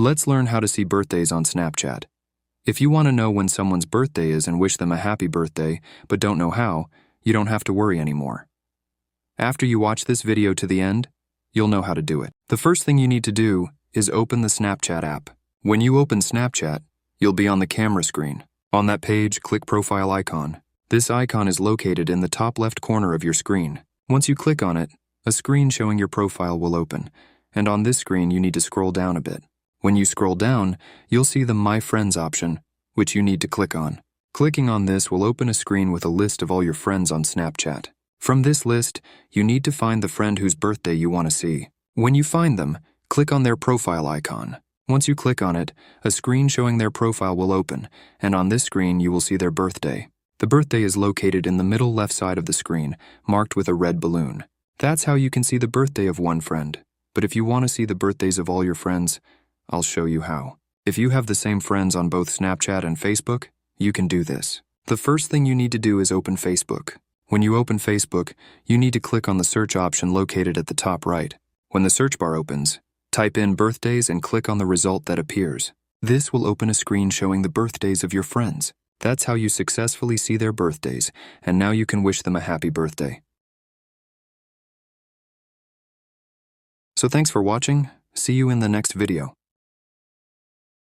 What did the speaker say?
Let's learn how to see birthdays on Snapchat. If you want to know when someone's birthday is and wish them a happy birthday, but don't know how, you don't have to worry anymore. After you watch this video to the end, you'll know how to do it. The first thing you need to do is open the Snapchat app. When you open Snapchat, you'll be on the camera screen. On that page, click Profile icon. This icon is located in the top left corner of your screen. Once you click on it, a screen showing your profile will open, and on this screen you need to scroll down a bit. When you scroll down, you'll see the My Friends option, which you need to click on. Clicking on this will open a screen with a list of all your friends on Snapchat. From this list, you need to find the friend whose birthday you want to see. When you find them, click on their profile icon. Once you click on it, a screen showing their profile will open, and on this screen you will see their birthday. The birthday is located in the middle left side of the screen, marked with a red balloon. That's how you can see the birthday of one friend. But if you want to see the birthdays of all your friends, I'll show you how. If you have the same friends on both Snapchat and Facebook, you can do this. The first thing you need to do is open Facebook. When you open Facebook, you need to click on the search option located at the top right. When the search bar opens, type in birthdays and click on the result that appears. This will open a screen showing the birthdays of your friends. That's how you successfully see their birthdays, and now you can wish them a happy birthday. So thanks for watching. See you in the next video.